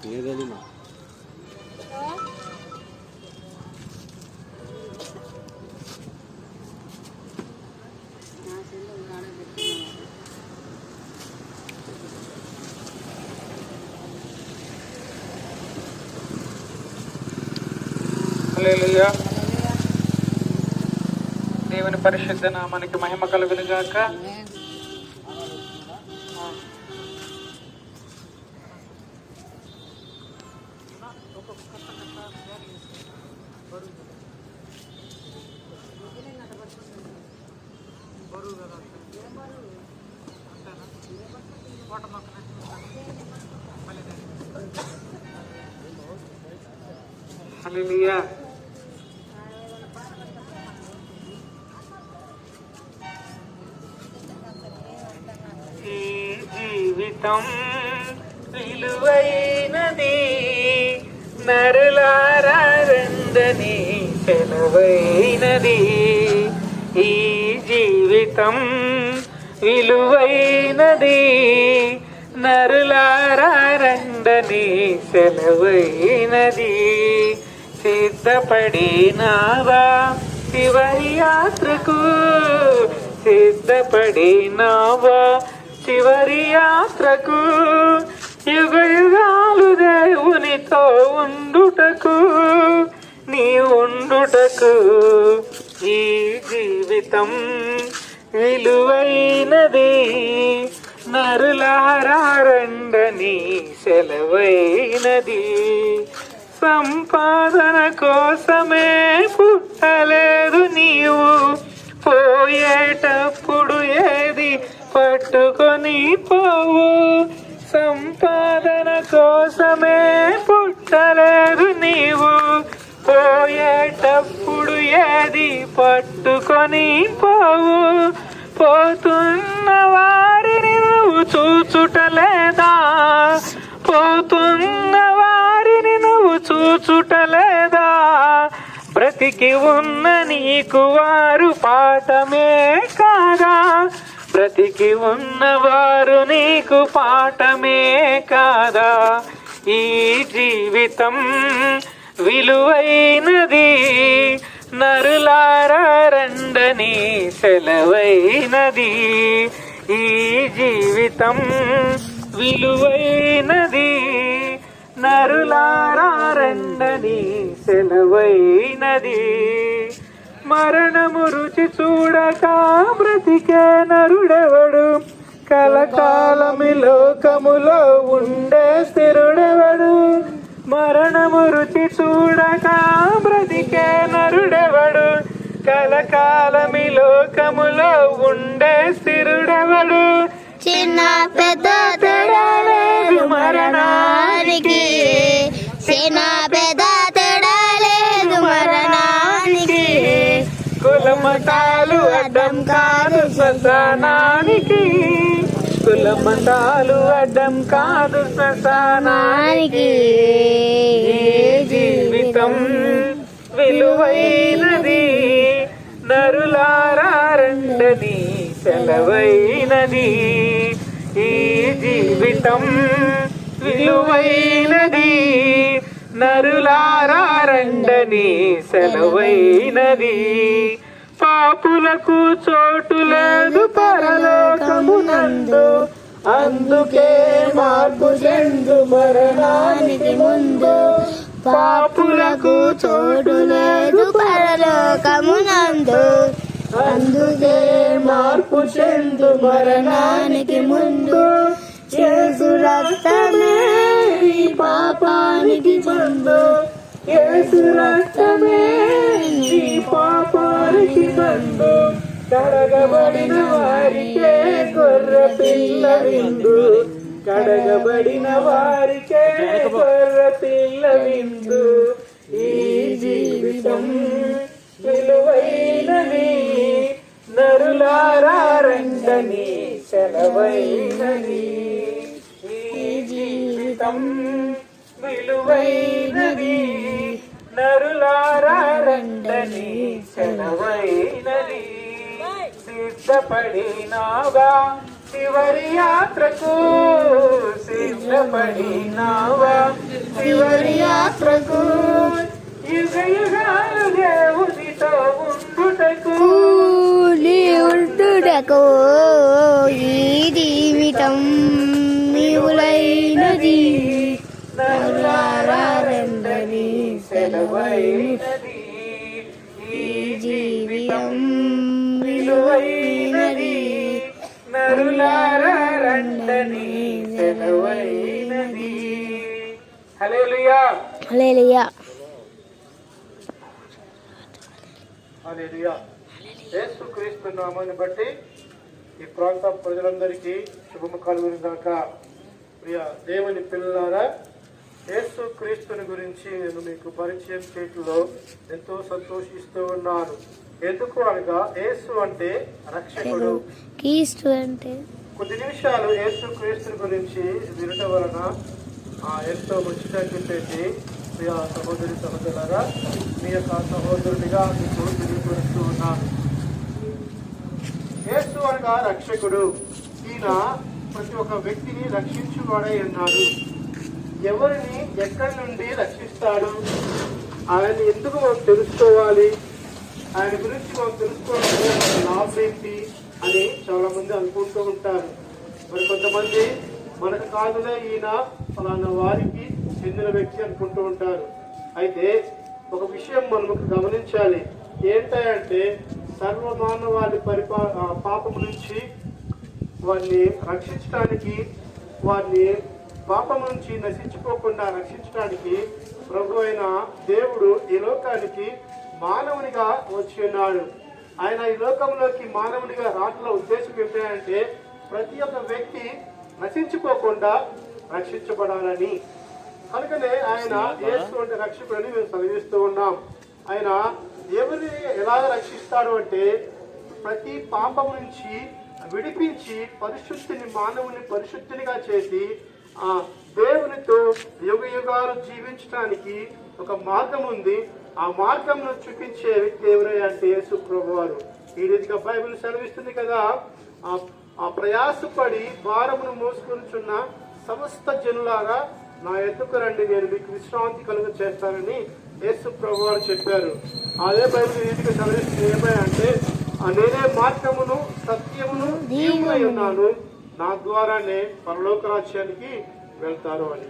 దేవుని పరిశుద్ధ నామానికి మహిమ కలుగును గాక. హల్లెలూయా. ఈ జీవితం విలువైనది, నరులారా రండని సెలవైనది. ఈ జీవితం విలువైనది, నరులారా రండని సెలవైనది. సిద్ధపడినావా చివరి యాత్రకు, సిద్ధపడినావా చివరి యాత్రకు, యుగ యుగాలు దేవునితో ఉండుటకు, నీ ఉండుటకు. ఈ జీవితం విలువైనది, నరులారా రండని సెలవైనది. సంపాదన కోసమే పుట్టలేదు నీవు, పోయేటప్పుడు ఏది పట్టుకొని పోవు. సంపాదన కోసమే పుట్టలేదు నీవు, పోయేటప్పుడు ఏది పట్టుకొని పోవు. పోతున్న వారిని నువ్వు చూచుటలేదా, పోతున్న వారిని నువ్వు చూచుటలేదా. బ్రతికి ఉన్న నీకు వారు పాఠమే కాదా, బ్రతికి ఉన్నవారు నీకు పాఠమే కాదా. ఈ జీవితం విలువైనది, నరులారా రండని సెలవైనది. ఈ జీవితం విలువైనది, నరులారా రండని సెలవైనది. మరణము రుచి చూడక బ్రతికే నరుడెవడు, కలకాలమి లోకములో ఉండే స్థిరుడెవడు. మరణము రుచి చూడక బ్రతికే నరుడెవడు, కలకాలమి లోకములో ఉండే స్థిరుడెవడు. చిన్న పెద్ద తేడా లేదు మరణానికి, చిన్న పెద్ద తేడా లేదు మరణానికి. కులమతాలు అడ్డం కాదు శ్మశానానికి, కులమతాలు అడ్డం కాదు శ్మశానానికి. ఈ జీవితం విలువైనది, నరులారా రండని సెలవైనది. ఈ జీవితం విలువైనది, నరులారా రండని సెలవైనది. పాపులకు చోటు లేదు పరలోకమునందు, అందుకే మార్పు చెందు మరణానికి ముందు. పాపులకు చోటు లేదు పరలోకమునందు, అందుకే మార్పు చెందు మరణానికి ముందు. యేసు రక్తమే నీ పాపానికి మందు, యేసు రక్తమే నీ పాపానికి మందు. కడగబడిన వారికే గొర్రె పిల్ల విందు, కడగబడిన వారికే గొర్రె పిల్ల విందు. ఈ జీవితం విలువైనది, నరులారా రండని సెలవైనది. ఈ జీవితం విలువైనది, నరులారా రండని సెలవైనది. సిద్ధపడినావా చివరి యాత్రకు, సిద్ధపడినావా చివరి యాత్రకు యుగ యుగాలు దేవునితో ఉండుటకు ఉండుటకు ఈ జీవితం నీవులైనది నరులారా రండని సెలవైనది ఈ జీవితం విలువైనది నరులారా రండని సెలవైనది. హల్లెలూయా హల్లెలూయా. హల్లెలూయా. యేసుక్రీస్తు నామాన్ని బట్టి ఈ ప్రాంత ప్రజలందరికీ శుభము కలుగును గాక. ప్రియ దేవుని పిల్లలారా, యేసుక్రీస్తుని గురించి నేను మీకు పరిచయం చేయడంలో ఎంతో సంతోషిస్తూ ఉన్నాను. ఎందుకు అనగా యేసు అంటే రక్షకుడు. క్రీస్తు అంటే కొద్ది నిమిషాలు యేసుక్రీస్తుని గురించి వినటం వలన ఎంతో ముచ్చట చెప్పేసి ప్రియ సహోదరి సహోదరులారా, మీ యొక్క సహోదరుడిగా మీకు తెలియపరుస్తూ ఉన్నాను. యేసు అనగా రక్షకుడు. ఈయన ప్రతి ఒక్క వ్యక్తిని రక్షించువాడై ఉన్నాడు. ఎవరిని ఎక్కడి నుండి రక్షిస్తాడు, ఆయన ఎందుకు మనం తెలుసుకోవాలి, ఆయన గురించి మనం తెలుసుకోవడంలో లాభం ఏంటి అని చాలా మంది అనుకుంటూ ఉంటారు. మరి కొంతమంది మనకు కాదులే ఈయన ఫలానా వారికి చెందిన వ్యక్తి అనుకుంటూ ఉంటారు. అయితే ఒక విషయం మనం గమనించాలి. ఏంటంటే సర్వమానవాళి పాపం నుంచి వారిని రక్షించడానికి, వారిని పాపం నుంచి నశించిపోకుండా రక్షించడానికి ప్రభు అయిన దేవుడు ఈ లోకానికి మానవునిగా వచ్చి ఉన్నాడు. ఆయన ఈ లోకంలోకి మానవునిగా రావడంలో ఉద్దేశం ఏంటంటే ప్రతి ఒక్క వ్యక్తి నశించిపోకుండా రక్షించబడాలని. కనుకనే ఆయన యేసు అంటే రక్షకుడని మేము చదివిస్తూ ఉన్నాం. ఆయన ఎవరిని ఎలాగ రక్షిస్తాడు అంటే ప్రతి పాపం నుంచి విడిపించి పరిశుద్ధిని, మానవుని పరిశుద్ధినిగా చేసి ఆ దేవునితో యుగ యుగాలు జీవించడానికి ఒక మార్గం ఉంది. ఆ మార్గంను చూపించే వ్యక్తి ఎవరై అంటే యేసు ప్రభువారు. ఈ రీతిగా బైబిల్ సెలవిస్తుంది కదా, ఆ ప్రయాసపడి భారమును మోసుకొనిచున్న సమస్త జనులారా నా ఎద్దుకు రండి, నేను మీకు విశ్రాంతి కలుగ చేస్తానని యేసు ప్రభువారు చెప్పారు. అదే బైబిల్ రీతిగా సెలవిస్తుంది ఏమంటే నేనే మార్గమును సత్యమును జీవమునై ఉన్నాను, నా ద్వారానే పరలోక రాజ్యానికి వెళ్తారు అని.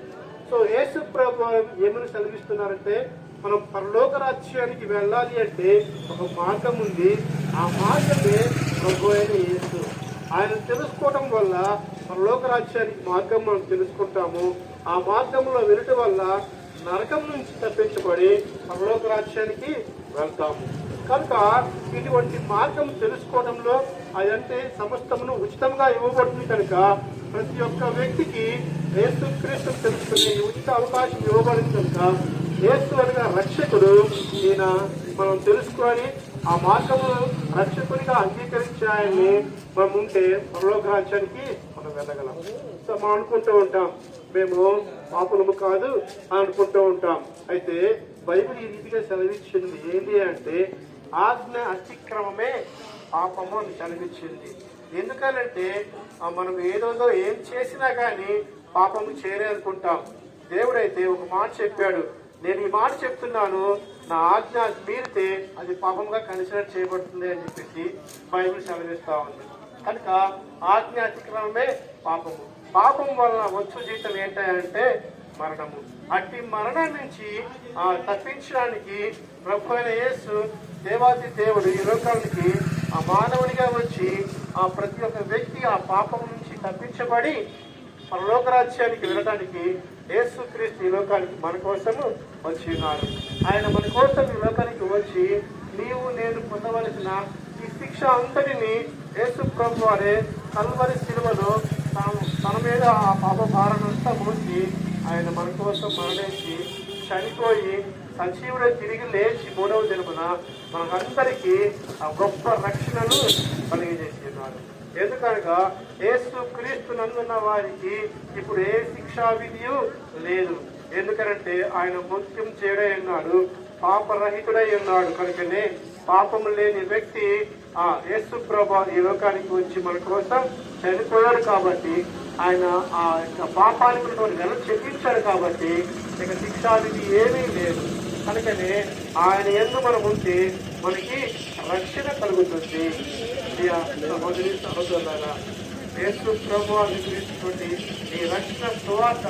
సో యేసు ప్రభు ఏమని సెలవిస్తున్నారంటే మనం పరలోక రాజ్యానికి వెళ్ళాలి అంటే ఒక మార్గం ఉంది. ఆ మార్గమే ప్రభు అయిన యేసు. ఆయన తెలుసుకోవటం వల్ల పరలోక రాజ్యానికి మార్గం మనం తెలుసుకుంటాము. ఆ మార్గంలో వెళ్ళటం వల్ల నరకం నుంచి తప్పించబడి పరలోక రాజ్యానికి వెళ్తాము. కనుక ఇటువంటి మార్గం తెలుసుకోవడంలో అదంటే సమస్తమును ఉచితంగా ఇవ్వబడుతుంది. కనుక ప్రతి ఒక్క వ్యక్తికి యేసుక్రీస్తు తెలుసుకునే ఉచిత అవకాశం ఇవ్వబడింది. కనుక యేసు అనగా రక్షకుడు. ఈయన మనం తెలుసుకొని ఆ మార్గమును రక్షకునిగా అంగీకరించి ఆయన్ని మనం ఉంటే పరలోక రాజ్యానికి మనం వెళ్ళగలం. సో మనం అనుకుంటూ ఉంటాం మేము పాపులము కాదు అని అనుకుంటూ ఉంటాం. అయితే బైబిల్ ఈ రీతిగా సెలవిచ్చింది ఏంటి అంటే ఆజ్ఞ అతిక్రమమే పాపము అని సెలవిచ్చింది. ఎందుకనంటే మనం ఏదోదో ఏం చేసినా కానీ పాపము చేయలే అనుకుంటాం. దేవుడైతే ఒక మాట చెప్పాడు, నేను ఈ మాట చెప్తున్నాను, నా ఆజ్ఞ మీరితే అది పాపంగా కన్సిడర్ చేయబడుతుంది అని చెప్పేసి బైబిల్ సెలవిస్తా ఉంది. కనుక ఆజ్ఞ అతిక్రమమే పాపము. పాపం వలన వచ్చు జీతం ఏంటంటే మరణము. అట్టి మరణం నుంచి తప్పించడానికి ప్రభు అయిన యేసు దేవాది దేవుడు ఈ లోకానికి ఆ మానవునిగా వచ్చి ఆ ప్రతి ఒక్క వ్యక్తి ఆ పాపం నుంచి తప్పించబడి పరలోక రాజ్యానికి వెళ్ళడానికి యేసుక్రీస్తు ఈ లోకానికి మన కోసము వచ్చి ఉన్నారు. ఆయన మన కోసం ఈ లోకానికి వచ్చి నీవు నేను పొందవలసిన ఈ శిక్ష అంతటిని యేసు ప్రభు వారే కల్వరి శిలువలో తన మీద ఆ పాప భారాన్నంతా మోసి ఆయన మన కోసం మరణించి చనిపోయి సజీవుడై తిరిగి లేచి 3వ దినమున మనకందరికీ ఆ గొప్ప రక్షణను కలిగజేస్తున్నారు. ఎందుకనగా యేసుక్రీస్తు నందున్న వారికి ఇప్పుడు ఏ శిక్షా విధియు లేదు. ఎందుకంటే ఆయన మృత్యుం చేయడై ఉన్నాడు, పాపరహితుడై ఉన్నాడు. కనుకనే పాపము లేని వ్యక్తి యేసు ప్రభు ఈ లోకానికి వచ్చి మన కోసం చనిపోయాడు. కాబట్టి ఆయన ఆ యొక్క పాపానికి ఉన్నటువంటి వెల చెల్లించాడు కాబట్టి ఇక శిక్షావిధి ఏమీ లేదు. కనుకనే ఆయన యందు మనం ఉంటే మనకి రక్షణ కలుగుతుంది. ప్రియ సహోదరి సహోదరులారా, యేసు ప్రభు అనుగ్రహించినటువంటి ఈ రక్షణ సువార్త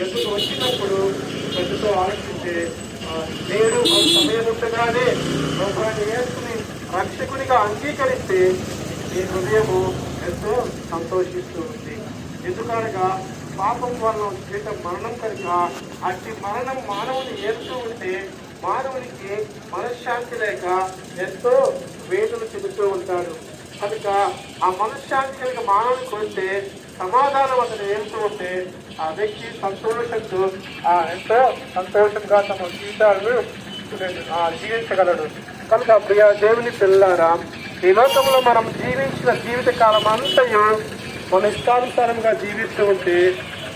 ఎందుకు వచ్చినప్పుడు పెద్దతో ఆలోచిస్తే నేడు సమయం ఉంటుందానే ప్రభుని యేసుని రక్షకునిగా అంగీకరిస్తే ఈ హృదయము ఎంతో సంతోషిస్తూ ఉంది. ఎందుకనగా పాపం వల్ల వచ్చే మరణం కనుక అట్టి మరణం మానవుని ఏడుతూ ఉంటే మానవునికి మనశ్శాంతి లేక ఎంతో వేదన చెందుతూ ఉంటాడు. కనుక ఆ మనశ్శాంతి కలిగిన మానవునికి వస్తే సమాధానం అతను ఏడుతూ ఉంటే ఆ వ్యక్తి సంతోషంతో ఎంతో సంతోషంగా తమ జీవితాలను జీవించగలడు. కనుక ప్రియ దేవుని పిల్లారా, ఈ లోకంలో మనం జీవించిన జీవిత కాలం అంతయు మన ఇష్టానుసారంగా జీవిస్తూ ఉంటే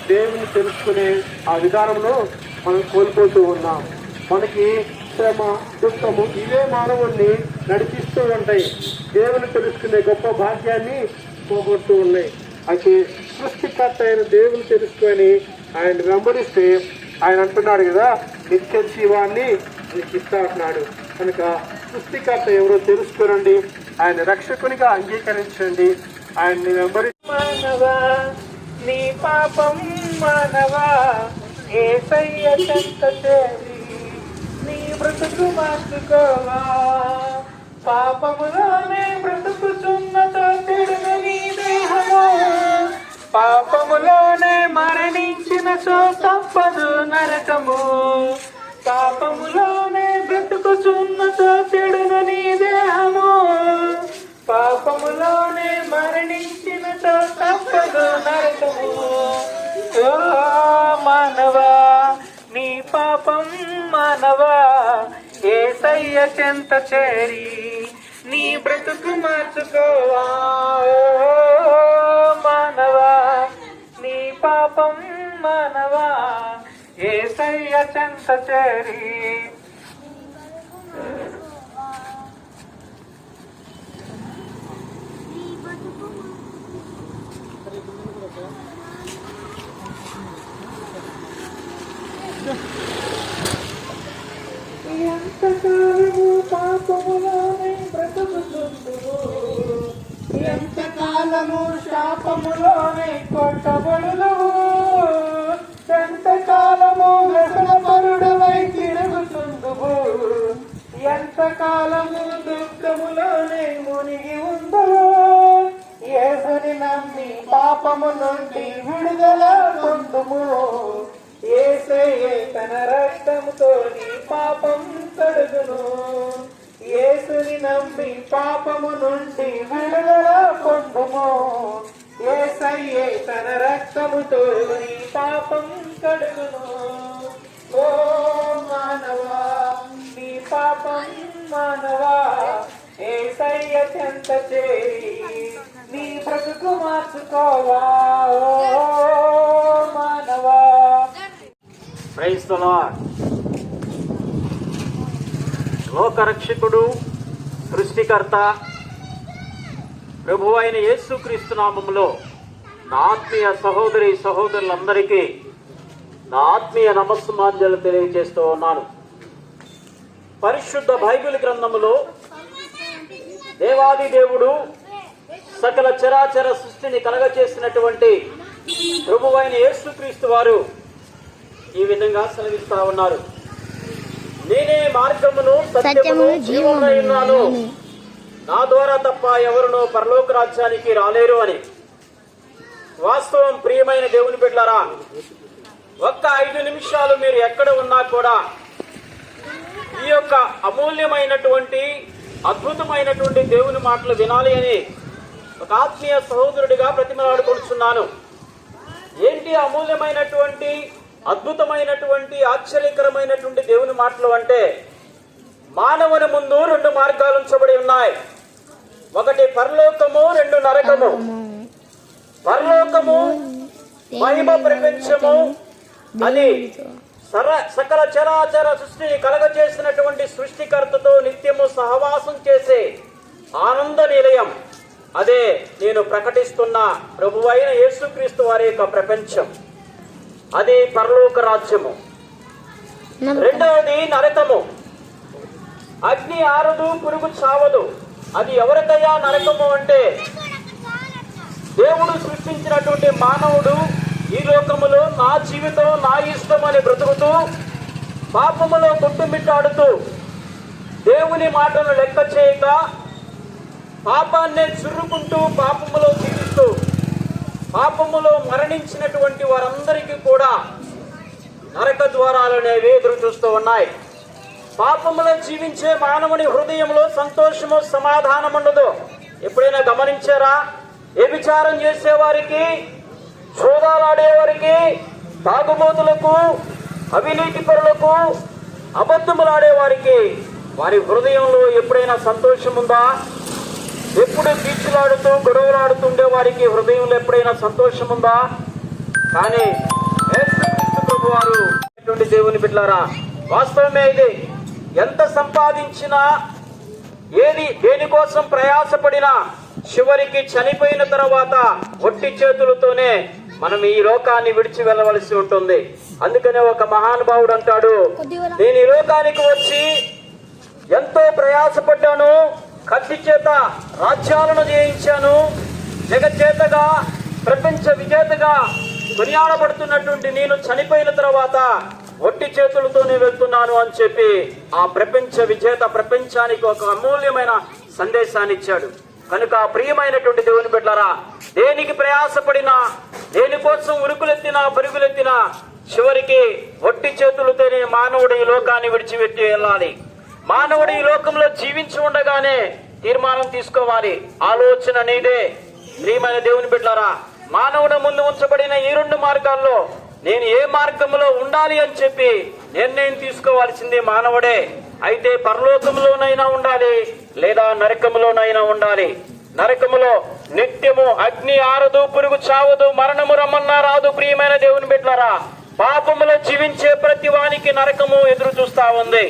దేవుని తెలుసుకునే ఆ విధానంలో మనం కోల్పోతూ ఉన్నాం. మనకి శ్రమ దుఃఖము ఇవే మానవుణ్ణి నడిపిస్తూ ఉంటాయి. దేవుని తెలుసుకునే గొప్ప భాగ్యాన్ని పోగొడుతూ ఉన్నాయి. అయితే సృష్టికర్త అయిన దేవుని తెలుసుకొని ఆయన వెంబడిస్తే ఆయన అంటున్నాడు కదా, నిత్య జీవాన్ని నీకు ఇస్తా అంటున్నాడు. కనుక సృష్టికర్త ఎవరో తెలుసుకోనండి, ఆయన రక్షకునిగా అంగీకరించండి, ఆయన్ని వెంబడి. మానవా నీ పాపం మానవా యేసయ్య చెంత చేరి నీ బ్రతుకు మార్చుకోవా. పాపములోనే బ్రతుకుతున్నతో చెడును నీ దేహము, పాపములోనే మరణించిన చో తప్పదు నరకము. పాపములోనే బ్రతుకుతున్నతో చెడును నీ దేహము, పాపములోనే మరణించిన చో తప్పదు నరకము. ఓ మానవా నీ పాపం మానవా యేసయ్య చెంత చేరి నీ బ్రతుకు మార్చుకోవా. మానవా నీ పాపం మానవా యేసయ్య చెంత చేరి. ఎంతకాలము పాపములోనే బ్రతుకుతుందువు, ఎంతకాలము శాపములోనే కొట్టబడుదువు, ఎంతకాలము వ్యసనపరుడవై తిరుగుతుందువు, ఎంతకాలము దుఃఖములోనే మునిగి ఉందువు. యేసుని నమ్మి పాపము నుండి విడుదల పొందుము. యేసయ్యే తన రక్తముతో నీ పాపం కడుగును. యేసుని నమ్మి పాపము నుండి విడుదల పొందుము. యేసయ్యే తన రక్తముతో నీ పాపం కడుగును. ఓ మానవా నీ పాపం మానవా యేసయ్య చెంత చేరి నీ బ్రతుకు మార్చుకోవా. ఓ మానవా. Praise the Lord. లోకరక్షకుడు, సృష్టికర్త, ప్రభు అయిన యేసుక్రీస్తు నామములో నా ఆత్మీయ సహోదరి సహోదరులందరికీ నా ఆత్మీయ నమస్సుమాంజలు తెలియజేస్తూ ఉన్నాను. పరిశుద్ధ బైబిల్ గ్రంథములో దేవాది దేవుడు సకల చరాచర సృష్టిని కలగచేసినటువంటి ప్రభు అయిన యేసుక్రీస్తు వారు ఈ విధంగా సెలవిస్తా ఉన్నారు. నేనే మార్గమును సత్యమును జీవమునై ఉన్నాను, నా ద్వారా తప్ప ఎవరునూ పరలోక రాజ్యానికి రాలేరు అని. వాస్తవం ప్రియమైన దేవుని బిడ్డలారా, ఒక్క 5 నిమిషాలు మీరు ఎక్కడ ఉన్నా కూడా ఈ యొక్క అమూల్యమైనటువంటి అద్భుతమైనటువంటి దేవుని మాటలు వినాలి అని ఒక ఆత్మీయ సహోదరుడిగా ప్రతిమలాడుకుంటున్నాను. ఏంటి అమూల్యమైనటువంటి అద్భుతమైనటువంటి ఆశ్చర్యకరమైనటువంటి దేవుని మాటలు అంటే, మానవుని ముందు 2 మార్గాలు ఉంచబడి ఉన్నాయి. ఒకటి పరలోకము, 2 నరకము. పరలోకము మహిమ ప్రపంచము, అది సకల చరాచర సృష్టిని కలగచేసినటువంటి సృష్టికర్తతో నిత్యము సహవాసం చేసే ఆనంద నిలయం. అదే నేను ప్రకటిస్తున్న ప్రభువైన యేసుక్రీస్తు వారి యొక్క ప్రపంచం. అది పరలోక రాజ్యము. రెండవది నరకము. అగ్ని ఆరదు, పురుగు చావదు. అది ఎవరికయ్యా నరకము అంటే, దేవుడు సృష్టించినటువంటి మానవుడు ఈ లోకములో నా జీవితం నా ఇష్టం అని బ్రతుకుతూ పాపములో కొట్టుమిట్టాడుతూ దేవుని మాటను లెక్క చేయక పాపాన్నే చుర్రుకుంటూ పాపములో జీవిస్తూ పాపములో మరణించినటువంటి వారందరికీ కూడా నరక ద్వారాలనేవి ఎదురు చూస్తూ ఉన్నాయి. పాపములో జీవించే మానవుని హృదయంలో సంతోషము సమాధానం ఉండదు. ఎప్పుడైనా గమనించారా? వ్యభిచారం చేసేవారికి, సోదాలాడేవారికి, తాగుబోతులకు, అవినీతి పరులకు, అబద్ధములాడేవారికి వారి హృదయంలో ఎప్పుడైనా సంతోషం ఉందా? ఎప్పుడు కీచులాడుతూ గొడవలాడుతుండే వారికి హృదయంలో ఎప్పుడైనా సంతోషం ఉందా? కానీ యేసుక్రీస్తు ప్రభువారు దేవుని బిడ్డలారా, వాస్తవమే ఇది. ఎంత సంపాదించినా, దేనికోసం ప్రయాసపడినా చివరికి చనిపోయిన తర్వాత ఒట్టి చేతులతోనే మనం ఈ లోకాన్ని విడిచి వెళ్ళవలసి ఉంటుంది. అందుకనే ఒక మహానుభావుడు అంటాడు, నేను ఈ లోకానికి వచ్చి ఎంతో ప్రయాసపడ్డాను, కత్తి చేత రాజ్యాలను జయించాను, జగజ్జేతగా ప్రపంచ విజేతగా కొనియాడబడుతున్నటువంటి నేను చనిపోయిన తర్వాత ఒట్టి చేతులతోనే వెళ్తున్నాను అని చెప్పి ఆ ప్రపంచ విజేత ప్రపంచానికి ఒక అమూల్యమైన సందేశాన్ని ఇచ్చాడు. కనుక ప్రియమైనటువంటి దేవుని బిడ్డలారా, దేనికి ప్రయాసపడినా, దేనికోసం ఉరుకులెత్తినా పరుగులెత్తినా చివరికి ఒట్టి చేతులతోనే మానవుడు ఈ లోకాన్ని విడిచిపెట్టి వెళ్ళాలి. మానవుడు ఈ లోకంలో జీవించి ఉండగానే తీర్మానం తీసుకోవాలి. ఆలోచన నీదే. ప్రియమైన దేవుని బిడ్డలారా, మానవుడు ముందు ఉంచబడిన ఈ రెండు మార్గాల్లో నేను ఏ మార్గంలో ఉండాలి అని చెప్పి నిర్ణయం తీసుకోవాల్సింది మానవుడే. అయితే పరలోకంలోనైనా ఉండాలి, లేదా నరకంలోనైనా ఉండాలి. నరకములో నిత్యము అగ్ని ఆరదు, పురుగు చావదు, మరణము రమ్మన్నా రాదు. ప్రియమైన దేవుని బిడ్డలారా, పాపములో జీవించే ప్రతి వానికి నరకము ఎదురు చూస్తా ఉంది.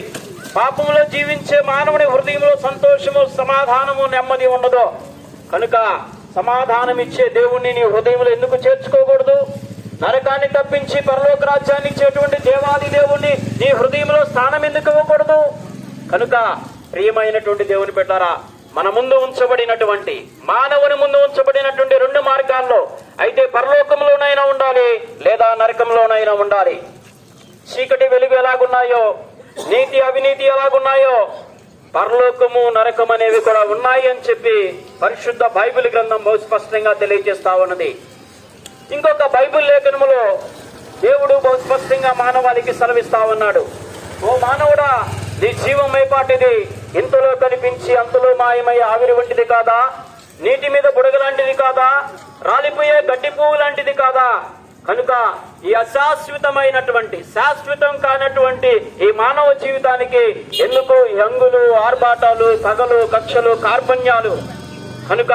పాపములో జీవించే మానవుని హృదయంలో సంతోషము, సమాధానము, నెమ్మది ఉండదు. కనుక సమాధానం ఇచ్చే దేవుణ్ణి నీ హృదయంలో ఎందుకు చేర్చుకోకూడదు? నరకాన్ని తప్పించి పరలోక రాజ్యాన్ని ఇచ్చేటువంటి దేవాది దేవుణ్ణి నీ హృదయంలో స్థానం ఎందుకు ఇవ్వకూడదు? కనుక ప్రియమైనటువంటి దేవుని బిడ్డలారా, మన ముందు ఉంచబడినటువంటి మానవుని ముందు ఉంచబడినటువంటి రెండు మార్గాల్లో అయితే పరలోకంలోనైనా ఉండాలి, లేదా నరకంలోనైనా ఉండాలి. చీకటి వెలుగు ఎలాగున్నాయో, నీతి అవినీతి ఎలాగున్నాయో, పరలోకము నరకం అనేవి కూడా ఉన్నాయి అని చెప్పి పరిశుద్ధ బైబిల్ గ్రంథం బహు స్పష్టంగా తెలియజేస్తా ఉన్నది. ఇంకొక బైబిల్ లేఖనములో దేవుడు బహు స్పష్టంగా మానవాళికి సెలవిస్తా ఉన్నాడు. ఓ మానవుడా, నీ జీవం మైపాటిది, ఇంతలో కనిపించి అంతలో మాయమై ఆవిరి వంటిది కాదా? నీటి మీద బుడగ లాంటిది కాదా? రాలిపోయే గడ్డి పువ్వు లాంటిది కాదా? కనుక ఈ అశాశ్వతమైనటువంటి, శాశ్వతం కానటువంటి ఈ మానవ జీవితానికి ఎందుకు హంగులు, ఆర్భాటాలు, పగలు, కక్షలు, కార్పణ్యాలు? కనుక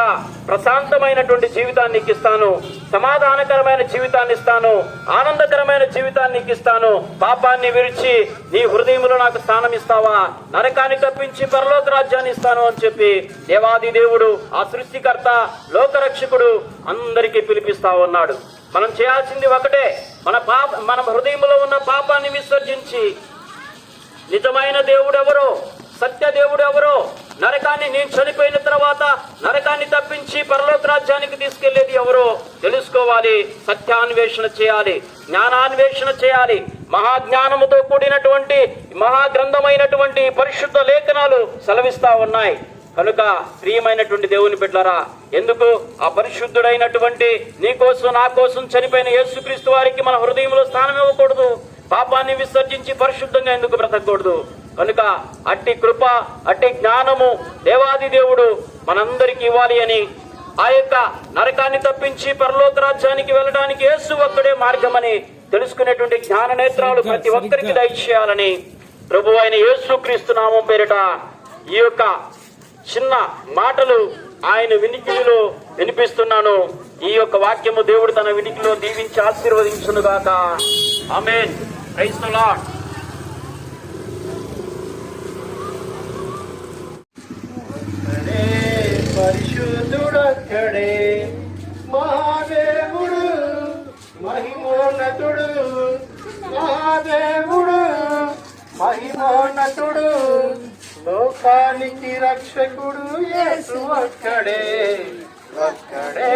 ప్రశాంతమైనటువంటి జీవితాన్ని ఇస్తాను, సమాధానకరమైన జీవితాన్ని ఇస్తాను, ఆనందకరమైన జీవితాన్ని ఇస్తాను. పాపాన్ని విడిచి నీ హృదయంలో నాకు స్థానం ఇస్తావా? నరకాన్ని తప్పించి పరలోక రాజ్యాన్ని ఇస్తాను అని చెప్పి దేవాది దేవుడు, ఆ సృష్టికర్త, లోకరక్షకుడు అందరికీ పిలిపిస్తా ఉన్నాడు. మనం చేయాల్సింది ఒకటే, మన హృదయంలో ఉన్న పాపాన్ని విసర్జించి నిజమైన దేవుడు ఎవరో, సత్య దేవుడు ఎవరో, నరకాన్ని నేను చనిపోయిన తర్వాత నరకాన్ని తప్పించి పరలోక రాజ్యానికి తీసుకెళ్లేది ఎవరో తెలుసుకోవాలి. సత్యాన్వేషణ చేయాలి, జ్ఞానాన్వేషణ చేయాలి. మహాజ్ఞానముతో కూడినటువంటి మహాగ్రంథమైనటువంటి పరిశుద్ధ లేఖనాలు సెలవిస్తా ఉన్నాయి. కనుక ప్రియమైనటువంటి దేవుని బిడ్డలారా, ఎందుకు ఆ పరిశుద్ధుడైనటువంటి నీ కోసం నా కోసం చనిపోయిన యేసుక్రీస్తు వారికి మన హృదయంలో స్థానం ఇవ్వకూడదు? పాపాన్ని విసర్జించి పరిశుద్ధంగా ఎందుకు బ్రతకూడదు? కనుక అట్టి కృప, అట్టి జ్ఞానము దేవాది దేవుడు మనందరికి ఇవ్వాలి అని, ఆ యొక్క నరకాన్ని తప్పించి పరలోక రాజ్యానికి వెళ్ళడానికి యేసు ఒక్కడే మార్గమని తెలుసుకునేటువంటి జ్ఞాన నేత్రాలు ప్రతి ఒక్కరికి దయచేయాలని ప్రభు అయిన యేసుక్రీస్తు నామం పేరిట ఈ యొక్క చిన్న మాటలు ఆయన వినికిడిలో వినిపిస్తున్నాను. ఈ యొక్క వాక్యము దేవుడు తన వినికిలో దీవించి ఆశీర్వదించునుగాక. ఆమేన్. Praise the Lord. పరిశుద్ధుడ ఒక్కడే. మహాదేవుడు మహిమోన్నతుడు, మహాదేవుడు మహిమోన్నతుడు, లోకానికి రక్షకుడు యేసు ఒక్కడే. ఒక్కడే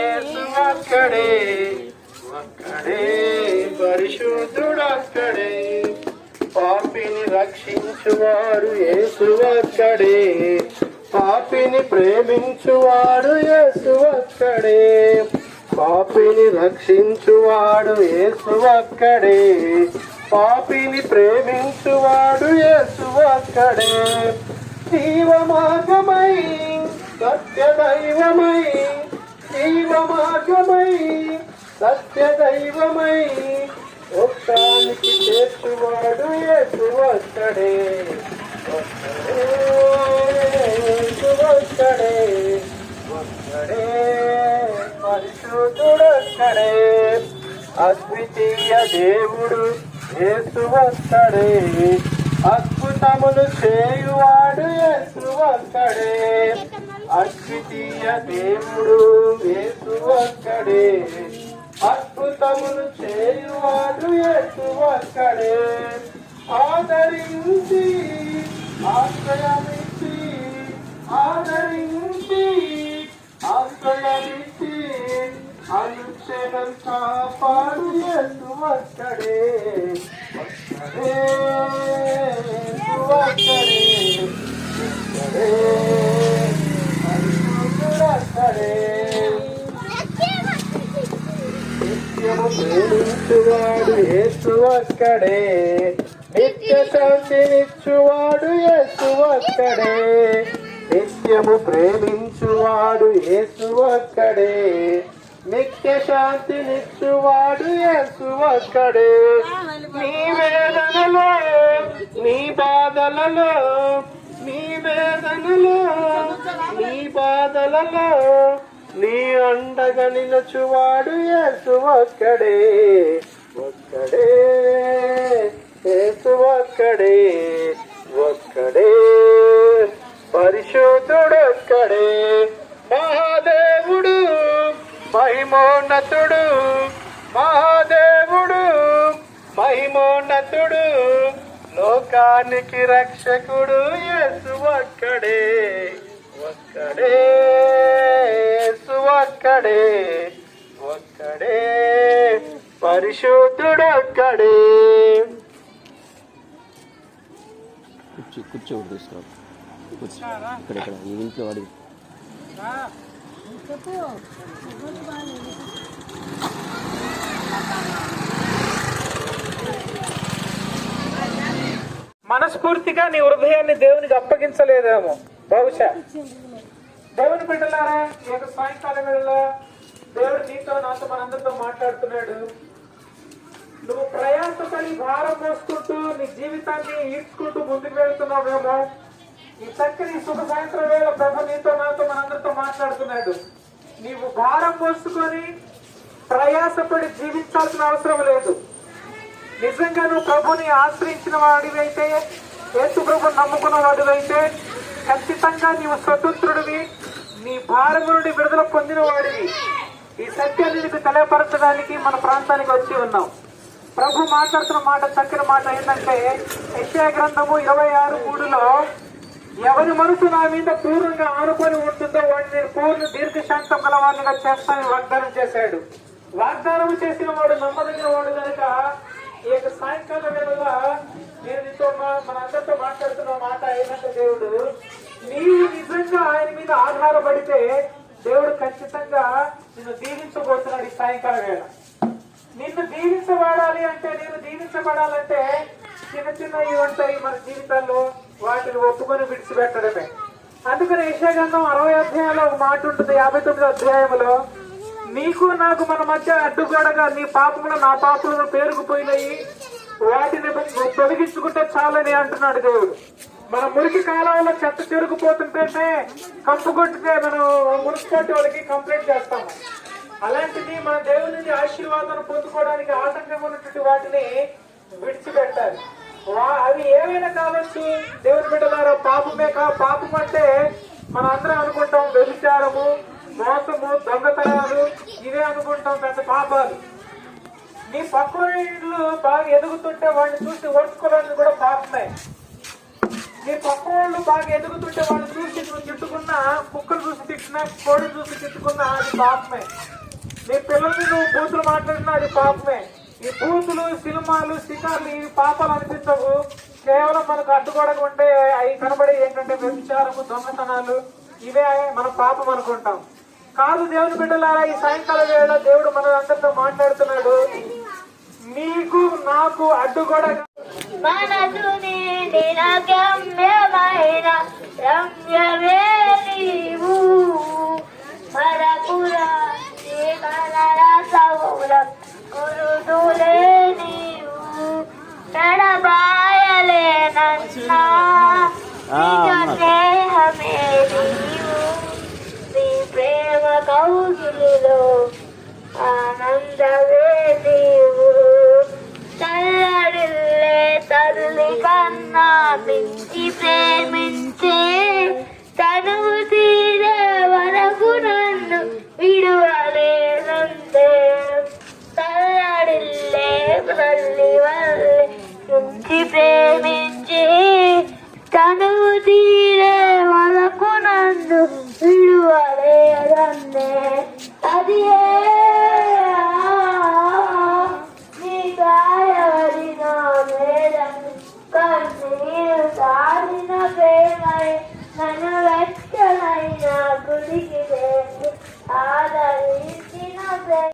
యేసు ఒక్కడే, ఒక్కడే పరిశుద్ధుడు ఒక్కడే. పాపిని రక్షించువాడు యేసు ఒక్కడే, పాపిని ప్రేమించువాడు యేసు ఒక్కడే. పాపిని రక్షించువాడు యేసు ఒక్కడే, పాపిని ప్రేమించువాడు యేసు ఒక్కడే. జీవమార్గమై సత్యదైవమై, జీవమార్గమై సత్యదైవమై, ఒక్కనికి చేర్చువాడు యేసు ఒక్కడే. ఒక్కడే యేసు ఒక్కడే, ఒక్కడే పరిశుద్ధుడొక్కడే. అద్వితీయ దేవుడు యేసు ఒక్కడే, అద్భుతములు చేయువాడు యేసు ఒక్కడే. అద్వితీయ దేవుడు యేసు ఒక్కడే, అద్భుతములు చేయువాడు యేసు ఒక్కడే. ఆదరించి ఆశ్రయమిచ్చి, ఆదరించి ఆశ్రయమిచ్చి, అనుక్షణం కాపాడు యేసు ఒక్కడే. ఒక్కడే యేసు ఒక్కడే, ఒక్కడే పరిశుద్ధుడొక్కడే. నిత్యము ప్రేమించువాడు యేసు ఒక్కడే, నిత్య శాంతినిచ్చువాడు యేసు ఒక్కడే. నిత్యము ప్రేమించువాడు యేసు ఒక్కడే, నిత్య శాంతినిచ్చువాడు యేసు ఒక్కడే. నీ వేదనలో నీ బాధలలో, నీ వేదనలో నీ బాధలలో, నీ అండగా నిలుచువాడు యేసు ఒక్కడే. ఒక్కడే యేసు ఒక్కడే, ఒక్కడే పరిశుద్ధుడొక్కడే. మహాదేవుడు మహిమోన్నతుడు, మహాదేవుడు మహిమోన్నతుడు, లోకానికి రక్షకుడు యేసు ఒక్కడే. ఒక్కడే యేసు ఒక్కడే, ఒక్కడే పరిశుద్ధుడొక్కడే. కూర్చో తీసుకురా, ఇక్కడ ఈ ఇంట్లో వాడి మనస్ఫూర్తిగా నీ హృదయాన్ని దేవునికి అప్పగించలేదేమో బహుశా. దేవుని బిడ్డలారా, ఈ యొక్క సాయంకాలం వేళలో దేవుడు నీతో నాతో మనందరితో మాట్లాడుతున్నాడు. నువ్వు ప్రయాసపడి భారం మోసుకుంటూ నీ జీవితాన్ని ఈడ్చుకుంటూ ముందుకు వెళ్తున్నావేమో. ఈ చక్కని శుభ సాయంత్రం వేళ ప్రభు నీతో నాతో మనందరితో మాట్లాడుతున్నాడు. నీవు భారం మోసుకొని ప్రయాసపడి జీవించాల్సిన అవసరం లేదు. నిజంగా నువ్వు ప్రభుని ఆశ్రయించిన వాడివైతే, యేసు ప్రభు నమ్ముకున్న వాడివైతే, ఖచ్చితంగా నీవు స్వతంత్రుడివి, నీ భారము నుండి విడుదల పొందిన వాడివి. ఈ సత్యాన్ని నీకు తెలియపరచడానికి మన ప్రాంతానికి వచ్చి ఉన్నాం. ప్రభు మాట్లాడుతున్న మాట చక్కని మాట ఏంటంటే, యెషయా గ్రంథము 26:3లో, ఎవరి మనసు నా మీద పూర్ణంగా ఆనుకొని ఉంటుందో వాడిని నేను పూర్ణ దీర్ఘశాంతం గల వాడిగా చేస్తానని వాగ్దానం చేశాడు. వాగ్దానం చేసిన వాడు నమ్మదగిన వాడు కనుక ఈ యొక్క సాయంకాలం వేళ నేను నీతో మనందరితో మాట్లాడుతున్న మాట ఏంటంటే, దేవుడు నీవు నిజంగా ఆయన మీద ఆధారపడితే దేవుడు ఖచ్చితంగా నిన్ను దీవించబోతున్నాడు. ఈ సాయంకాలం వేళ నిన్ను దీవించబడాలి అంటే, నేను దీవించబడాలంటే చిన్న చిన్నవి ఉంటాయి మన జీవితాల్లో, వాటిని ఒప్పుకొని విడిచిపెట్టడమే. అందుకని యెషయా గ్రంథం 60 అధ్యాయంలో ఒక మాట ఉంటుంది, 59 అధ్యాయంలో, నీకు నాకు మన మధ్య అడ్డుగోడగా నీ పాపములు నా పాపములు పేరుకుపోయినాయి, వాటిని తొలగించుకుంటే చాలని అంటున్నాడు దేవుడు. మన మురికి కాలంలో చెత్త తిరుగుపోతుంటేనే కంపు కొట్టితే మనం మున్సిపాలిటీ వాళ్ళకి కంప్లైంట్ చేస్తాము. అలాంటిది మన దేవుని ఆశీర్వాదాన్ని పొందుకోవడానికి ఆటంకంగా ఉన్నటువంటి వాటిని విడిచిపెట్టాలి. అవి ఏమైనా కావచ్చు. దేవుని బిడ్డలారా, పాపమే పాపం అంటే మనం అందరం అనుకుంటాం వ్యభిచారము, మోసము, దొంగతనాలు ఇవే అనుకుంటాం పెద్ద పాపాలు. నీ పక్కన ఇళ్ళు బాగా ఎదుగుతుంటే వాడిని చూసి ఓర్చుకోవడానికి కూడా పాపమే. నీ పక్క వాళ్ళు బాగా ఎదుగుతుంటే వాళ్ళని చూసి నువ్వు తిట్టుకున్నా, కుక్కలు చూసి తిట్టినా, కోడి చూసి తిట్టుకున్నా అది పాపమే. నీ పిల్లల్ని నువ్వు బూతులు మాట్లాడినా అది పాపమే. ఈ బూతులు, సినిమాలు, శిఖర్లు ఇవి పాపాలు అనిపించవు. కేవలం మనకు అడ్డుగోడగా ఉంటే అవి కనబడే ఏంటంటే వ్యభిచారము, దొంగతనాలు ఇవే మన పాపం అనుకుంటాం. కాదు దేవుని బిడ్డలారా, ఈ సాయంకాల వేళ దేవుడు మన అందరితో మాట్లాడుతున్నాడు. నీకు నాకు అడ్డుగోడగా మనసు నిండిన గమ్యమైన రమ్యమే నీవు మరపురాని కలరసములం గురుదులే నీవు నడబాయలేనన్నా నిజ స్నేహమే నీవు నీ ప్రేమ కౌగిలిలో ఆనందమే నీవు చల్లడిల్లే తల్లి కన్నా మించి ప్రేమించే తనువు తీరే వరకు నన్ను విడువలేనంతే చల్లడిల్లే తల్లి వల్లే మించి ప్రేమించే తనువు తీరే